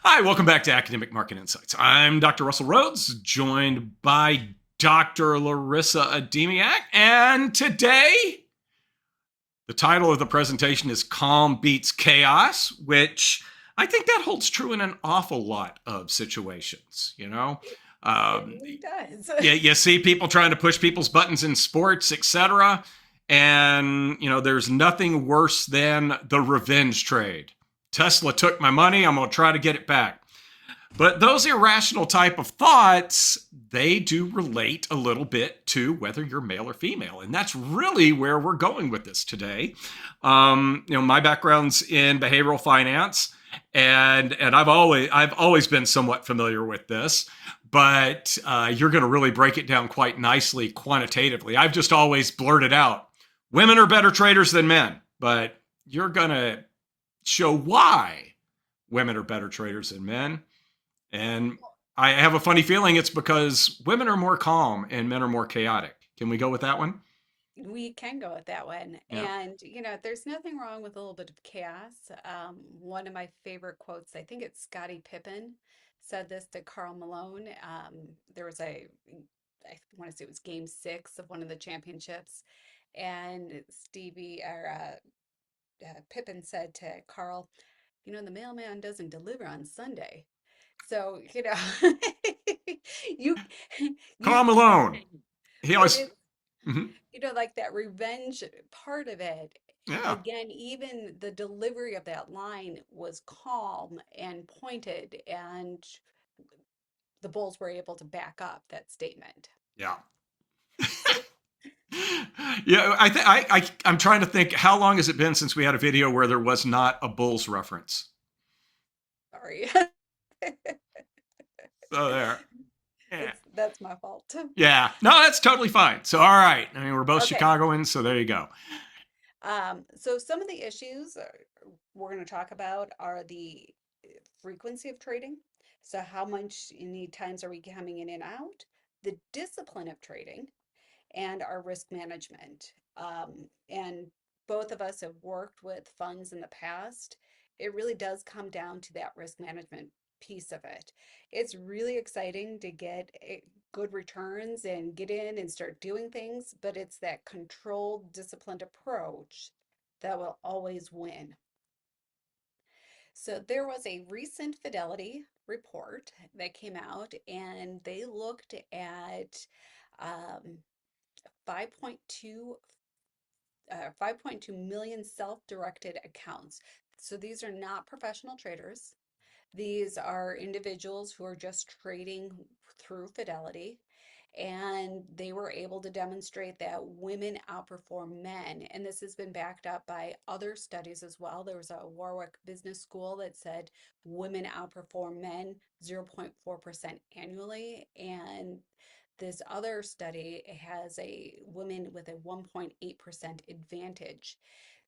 Hi, welcome back to Academic Market Insights. I'm Dr. Russell Rhodes, joined by Dr. Larissa Ademiak, and today the title of the presentation is Calm Beats Chaos, which I think that holds true in an awful lot of situations, It, it Um, really does. you see people trying to push people's buttons in sports, etc. And, there's nothing worse than the revenge trade. Tesla took my money. I'm going to try to get it back. But those irrational type of thoughts, they do relate a little bit to whether you're male or female. And that's really where we're going with this today. My background's in behavioral finance, and I've always been somewhat familiar with this, but you're going to really break it down quite nicely quantitatively. I've just always blurted out, women are better traders than men, but you're going to show why women are better traders than men. And I have a funny feeling it's because women are more calm and men are more chaotic. Can we go with that one? We can go with that one. Yeah. And, there's nothing wrong with a little bit of chaos. One of my favorite quotes, I think it's Scottie Pippen said this to Karl Malone. There was I want to say it was game 6 of one of the championships. And Pippen said to Carl, the mailman doesn't deliver on Sunday. So, you, you Karl Malone. can. He And always. it's Mhm. like that revenge part of it. Yeah. Again, even the delivery of that line was calm and pointed, and the Bulls were able to back up that statement. Yeah. So, Yeah. I'm trying to think. How long has it been since we had a video where there was not a Bulls reference? sorry. So there. Yeah. That's my fault. Yeah. No, that's totally fine. So all right. I mean, we're both Okay. Chicagoans, so there you go. So some of the issues we're going to talk about are the frequency of trading. So how much any times are we coming in and out? The discipline of trading and our risk management. And both of us have worked with funds in the past. It really does come down to that risk management piece of it. It's really exciting to get good returns and get in and start doing things, but it's that controlled, disciplined approach that will always win. So there was a recent Fidelity report that came out, and they looked at um, 5.2 5.2 million self-directed accounts. So these are not professional traders. These are individuals who are just trading through Fidelity. And they were able to demonstrate that women outperform men. And this has been backed up by other studies as well. There was a Warwick Business School that said women outperform men 0.4% annually. And this other study has a women with a 1.8% advantage.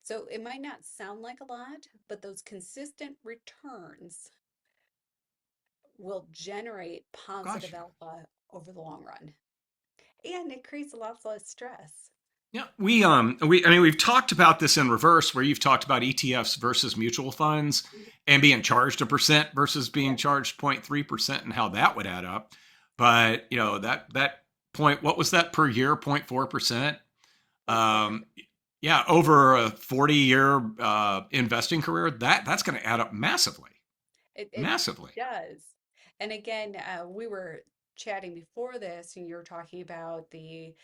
So it might not sound like a lot, but those consistent returns will generate positive Gotcha. alpha over the long run. And it creates a lot less stress. Yeah, we've talked about this in reverse, where you've talked about ETFs versus mutual funds and being charged a percent versus being Yeah. charged 0.3% and how that would add up. But that point, what was that per year? 0.4%. 0.4. Um, yeah, over a 40-year investing career, that's going to add up massively, It massively. does. And again, we were chatting before this, and you're talking about the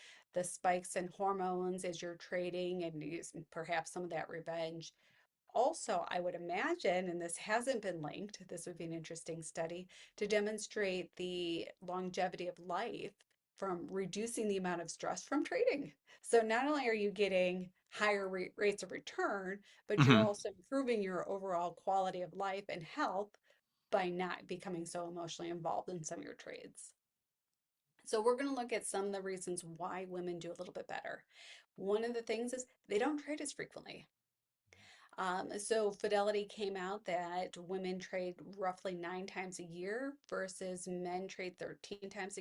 spikes in hormones as you're trading and perhaps some of that revenge. Also, I would imagine, and this hasn't been linked, this would be an interesting study to demonstrate the longevity of life from reducing the amount of stress from trading. So not only are you getting higher rates of return, but you're Hmm. also improving your overall quality of life and health by not becoming so emotionally involved in some of your trades. So we're going to look at some of the reasons why women do a little bit better. One of the things is they don't trade as frequently. So Fidelity came out that women trade roughly 9 times a year versus men trade 13 times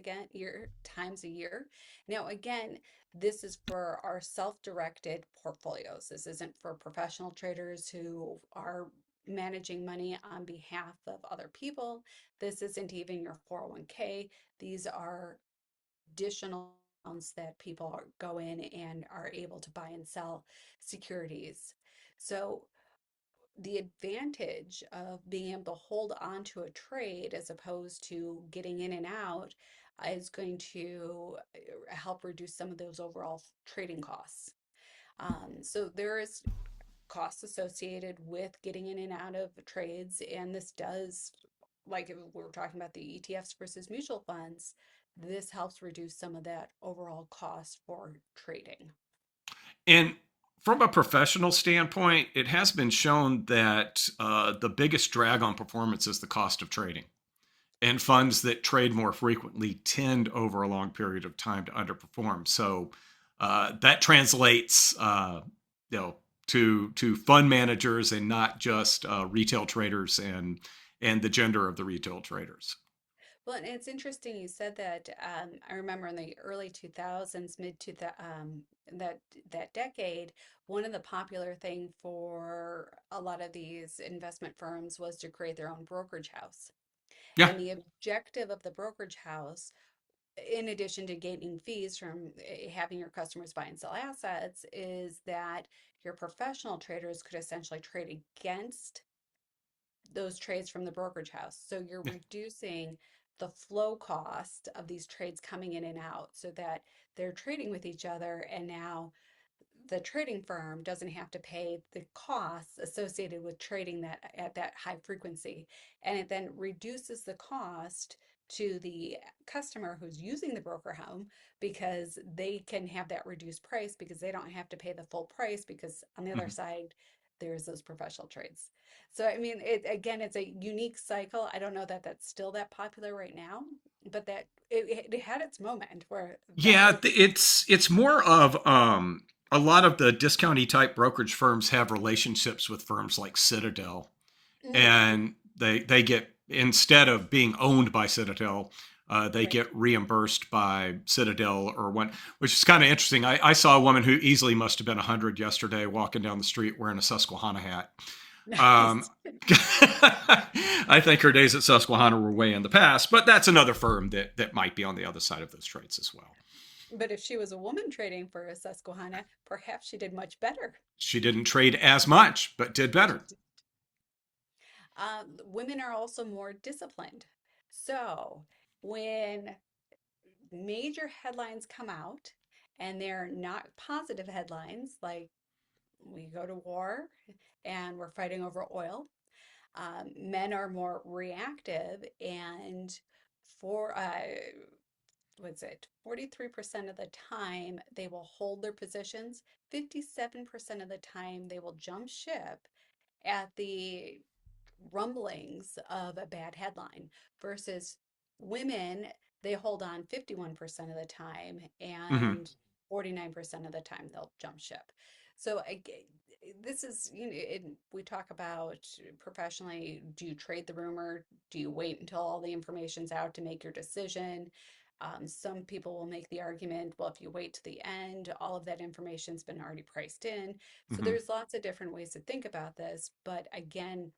a year. Now, again, this is for our self-directed portfolios. This isn't for professional traders who are managing money on behalf of other people. This isn't even your 401k. These are additional amounts that people go in and are able to buy and sell securities. So the advantage of being able to hold on to a trade as opposed to getting in and out is going to help reduce some of those overall trading costs. So there is costs associated with getting in and out of trades, and this does, like if we're talking about the ETFs versus mutual funds, this helps reduce some of that overall cost for trading. And from a professional standpoint, it has been shown that the biggest drag on performance is the cost of trading. And funds that trade more frequently tend over a long period of time to underperform. So that translates, you know, to fund managers and not just retail traders and the gender of the retail traders. Well, and it's interesting you said that. I remember in the early 2000s, mid to that that decade, one of the popular thing for a lot of these investment firms was to create their own brokerage house. Yeah. And the objective of the brokerage house, in addition to gaining fees from having your customers buy and sell assets, is that your professional traders could essentially trade against those trades from the brokerage house. So you're Yeah. reducing the flow cost of these trades coming in and out so that they're trading with each other. And now the trading firm doesn't have to pay the costs associated with trading that at that high frequency. And it then reduces the cost to the customer who's using the broker home because they can have that reduced price because they don't have to pay the full price because on the other Mhm. side there's those professional trades. So I mean it again, it's a unique cycle. I don't know that that's still that popular right now, but that it had its moment where that Yeah, was. it's more of a lot of the discounty type brokerage firms have relationships with firms like Citadel, Mhm. and they get, instead of being owned by Citadel, they Right. get reimbursed by Citadel or one, which is kind of interesting. I saw a woman who easily must have been 100 yesterday walking down the street wearing a Susquehanna hat. Um, Nice. I think her days at Susquehanna were way in the past, but that's another firm that might be on the other side of those trades as well. But if she was a woman trading for a Susquehanna, perhaps she did much better. She didn't trade as much, but did better. Women are also more disciplined. So when major headlines come out and they're not positive headlines, like we go to war and we're fighting over oil, men are more reactive and for what's it, 43% of the time they will hold their positions, 57% of the time they will jump ship at the rumblings of a bad headline versus women, they hold on 51% of the time Mm-hmm. and 49% of the time they'll jump ship. So this is, we talk about professionally, do you trade the rumor? Do you wait until all the information's out to make your decision? Some people will make the argument, well, if you wait to the end, all of that information's been already priced in. So Mm-hmm. there's lots of different ways to think about this. But again,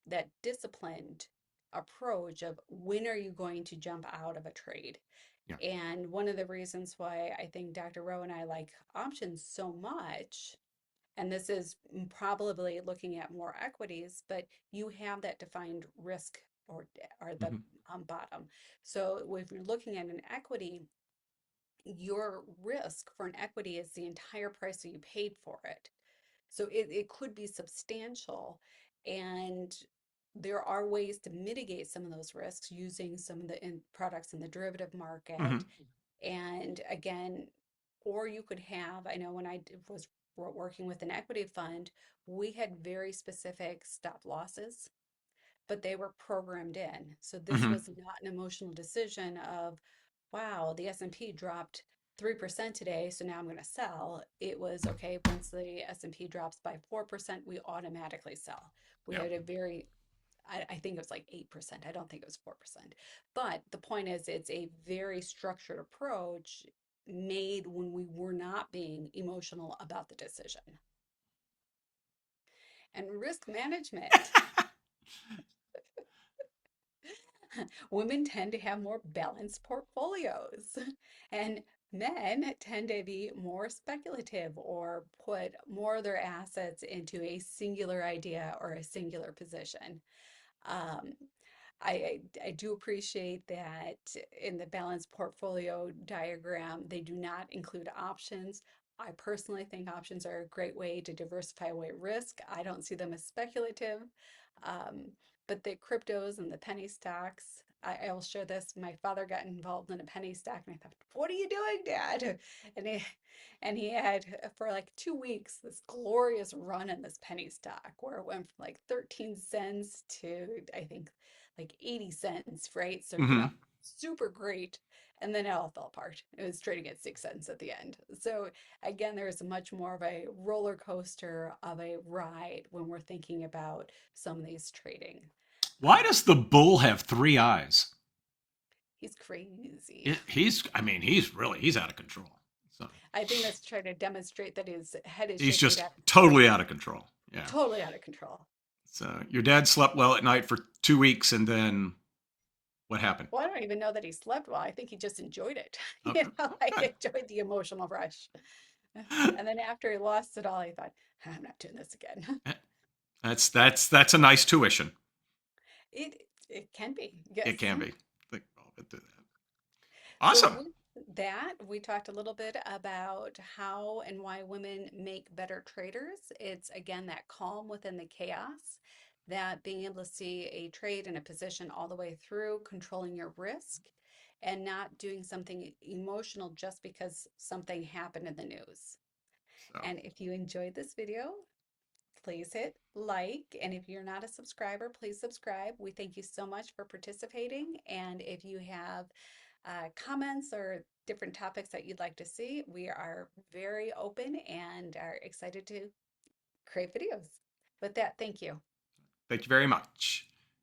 that disciplined approach of when are you going to jump out of a trade? Yeah. And one of the reasons why I think Dr. Rowe and I like options so much, and this is probably looking at more equities, but you have that defined risk or the Mm-hmm. bottom. So if you're looking at an equity, your risk for an equity is the entire price that you paid for it. So it could be substantial. And there are ways to mitigate some of those risks using some of the products in the derivative Mm-hmm. market. And again, or you could have, I know when was working with an equity fund, we had very specific stop losses, but they were programmed in. So this Mm-hmm. was not an emotional decision of, wow, the S&P dropped 3% today, so now I'm going to sell. It was okay, once the S&P drops by 4%, we automatically sell. We Yeah. had a very, I think it was like 8%. I don't think it was 4%. But the point is, it's a very structured approach made when we were not being emotional about the decision. And risk management. Women tend to have more balanced portfolios, and men tend to be more speculative or put more of their assets into a singular idea or a singular position. Um, I do appreciate that in the balanced portfolio diagram, they do not include options. I personally think options are a great way to diversify away risk. I don't see them as speculative. Um, but the cryptos and the penny stocks, I will share this. My father got involved in a penny stock, and I thought, "What are you doing, Dad?" And he had for like 2 weeks this glorious run in this penny stock where it went from like 13 cents to I think like 80 cents, right? So, Hmm. super great. And then it all fell apart. It was trading at 6 cents at the end. So, again, there's much more of a roller coaster of a ride when we're thinking about some of these trading. Why does the bull have three eyes? He's crazy. I mean, he's out of control. So I think that's trying to demonstrate that his head is he's shaking just out of control. totally out of control. Yeah. Totally out of control. So your dad slept well at night for 2 weeks, and then what happened? Well, I don't even know that he slept well. I think he just enjoyed it. Okay. I Okay. enjoyed the emotional rush. And then after he lost it all, I thought, I'm not doing this again. That's a nice tuition. It can be, yes. It can be. Think I'll do that. So Awesome. with that, we talked a little bit about how and why women make better traders. It's again that calm within the chaos, that being able to see a trade and a position all the way through, controlling your risk, and not doing something emotional just because something happened in the news. So And if you enjoyed this video, please hit like. And if you're not a subscriber, please subscribe. We thank you so much for participating. And if you have comments or different topics that you'd like to see, we are very open and are excited to create videos. With that, thank you. thank you very much.